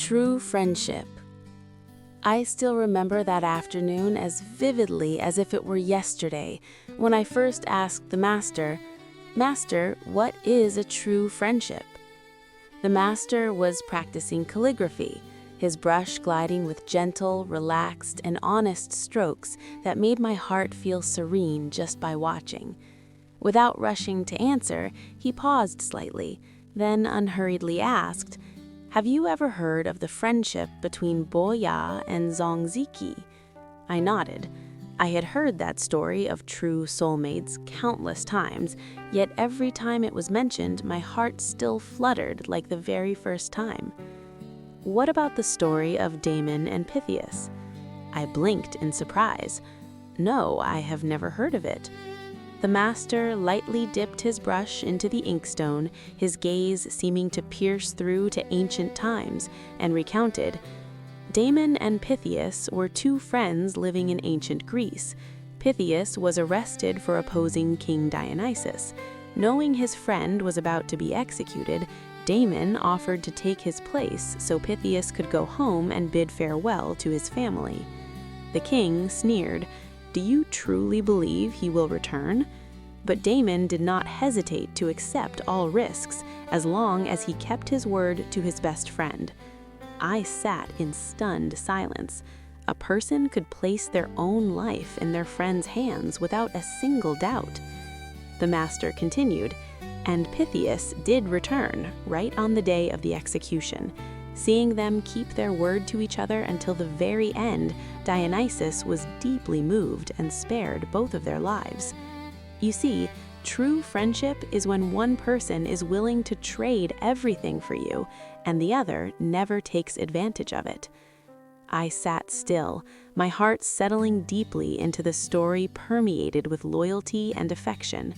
True friendship. I still remember that afternoon as vividly as if it were yesterday, when I first asked the master, "Master, what is a true friendship?" The master was practicing calligraphy, his brush gliding with gentle, relaxed, and honest strokes that made my heart feel serene just by watching. Without rushing to answer, he paused slightly, then unhurriedly asked, "Have you ever heard of the friendship between Bo Ya and Zhong Ziqi?" I nodded. I had heard that story of true soulmates countless times, yet every time it was mentioned, my heart still fluttered like the very first time. What about the story of Damon and Pythias? I blinked in surprise. No, I have never heard of it. The master lightly dipped his brush into the inkstone, his gaze seeming to pierce through to ancient times, and recounted, Damon and Pythias were two friends living in ancient Greece. Pythias was arrested for opposing King Dionysus. Knowing his friend was about to be executed, Damon offered to take his place so Pythias could go home and bid farewell to his family. The king sneered, "Do you truly believe he will return?" But Damon did not hesitate to accept all risks, as long as he kept his word to his best friend. I sat in stunned silence. A person could place their own life in their friend's hands without a single doubt. The master continued, and Pythias did return, right on the day of the execution. Seeing them keep their word to each other until the very end, Dionysus was deeply moved and spared both of their lives. You see, true friendship is when one person is willing to trade everything for you, and the other never takes advantage of it. I sat still, my heart settling deeply into the story permeated with loyalty and affection.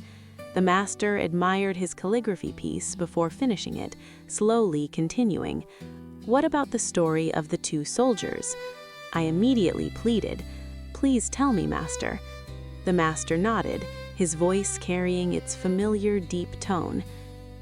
The master admired his calligraphy piece before finishing it, slowly continuing, "What about the story of the two soldiers?" I immediately pleaded, "Please tell me, master." The master nodded, his voice carrying its familiar deep tone.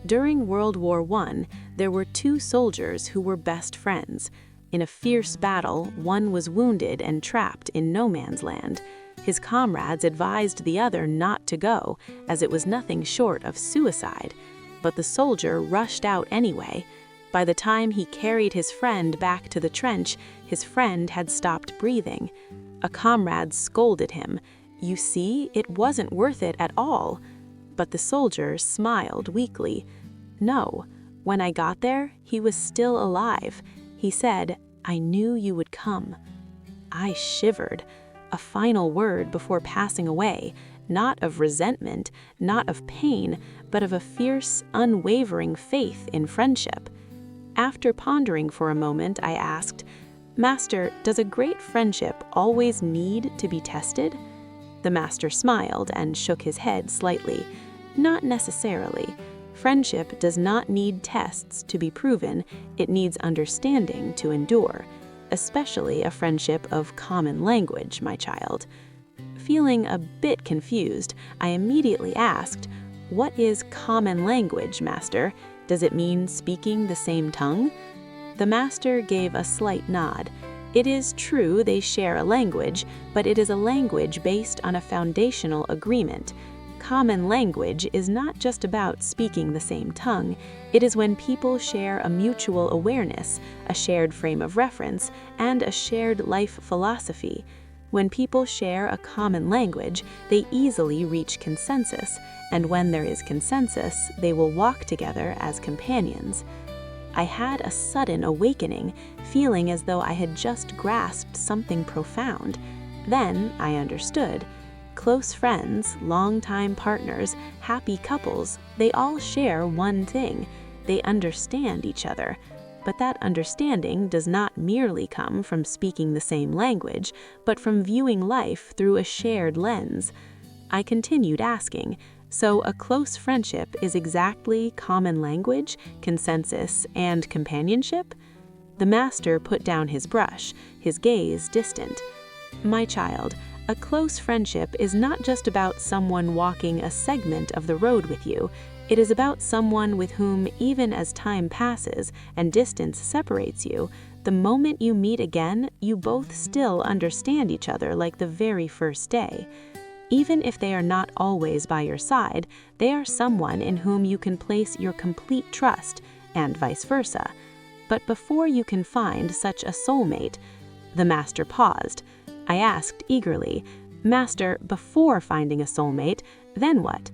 During World War I, there were two soldiers who were best friends. In a fierce battle, one was wounded and trapped in no man's land. His comrades advised the other not to go, as it was nothing short of suicide. But the soldier rushed out anyway. By the time he carried his friend back to the trench, his friend had stopped breathing. A comrade scolded him, "You see, it wasn't worth it at all." But the soldier smiled weakly. "No, when I got there, he was still alive. He said, 'I knew you would come.'" I shivered. A final word before passing away, not of resentment, not of pain, but of a fierce, unwavering faith in friendship. After pondering for a moment, I asked, "Master, does a great friendship always need to be tested?" The master smiled and shook his head slightly. "Not necessarily. Friendship does not need tests to be proven, it needs understanding to endure. Especially a friendship of common language, my child." Feeling a bit confused, I immediately asked, "What is common language, master? Does it mean speaking the same tongue?" The master gave a slight nod. "It is true they share a language, but it is a language based on a foundational agreement. Common language is not just about speaking the same tongue. It is when people share a mutual awareness, a shared frame of reference, and a shared life philosophy. When people share a common language, they easily reach consensus, and when there is consensus, they will walk together as companions." I had a sudden awakening, feeling as though I had just grasped something profound. Then I understood. Close friends, longtime partners, happy couples, they all share one thing. They understand each other. But that understanding does not merely come from speaking the same language, but from viewing life through a shared lens. I continued asking, "So a close friendship is exactly common language, consensus, and companionship?" The master put down his brush, his gaze distant. "My child, a close friendship is not just about someone walking a segment of the road with you. It is about someone with whom, even as time passes and distance separates you, the moment you meet again, you both still understand each other like the very first day. Even if they are not always by your side, they are someone in whom you can place your complete trust, and vice versa. But before you can find such a soulmate, the master paused. I asked eagerly, "Master, before finding a soulmate, then what?"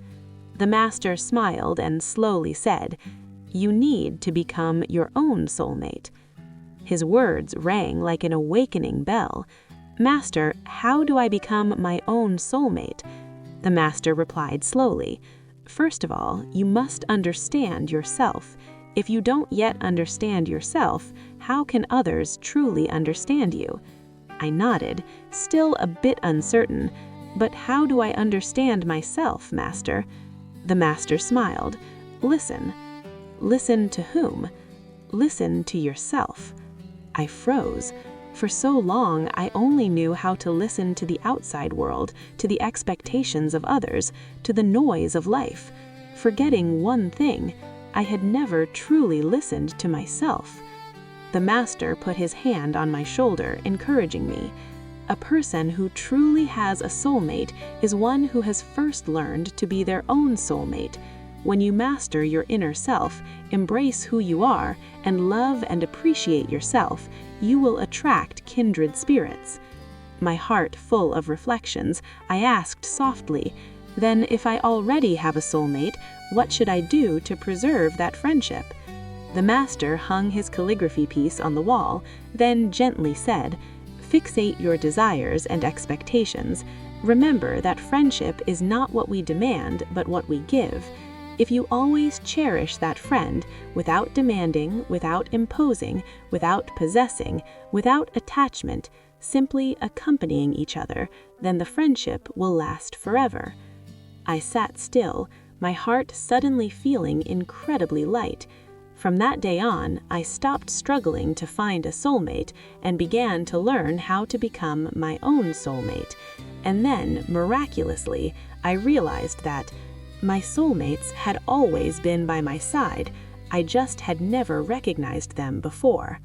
The master smiled and slowly said, "You need to become your own soulmate." His words rang like an awakening bell. "Master, how do I become my own soulmate?" The master replied slowly, "First of all, you must understand yourself. If you don't yet understand yourself, how can others truly understand you?" I nodded, still a bit uncertain. "But how do I understand myself, Master?" The master smiled. "Listen." "Listen to whom?" "Listen to yourself." I froze. For so long, I only knew how to listen to the outside world, to the expectations of others, to the noise of life. Forgetting one thing, I had never truly listened to myself. The master put his hand on my shoulder, encouraging me. A person who truly has a soulmate is one who has first learned to be their own soulmate. When you master your inner self, embrace who you are, and love and appreciate yourself, you will attract kindred spirits. My heart full of reflections, I asked softly, "Then if I already have a soulmate, what should I do to preserve that friendship?" The master hung his calligraphy piece on the wall, then gently said, "Fixate your desires and expectations. Remember that friendship is not what we demand, but what we give. If you always cherish that friend, without demanding, without imposing, without possessing, without attachment, simply accompanying each other, then the friendship will last forever." I sat still, my heart suddenly feeling incredibly light. From that day on, I stopped struggling to find a soulmate and began to learn how to become my own soulmate. And then, miraculously, I realized that my soulmates had always been by my side. I just had never recognized them before.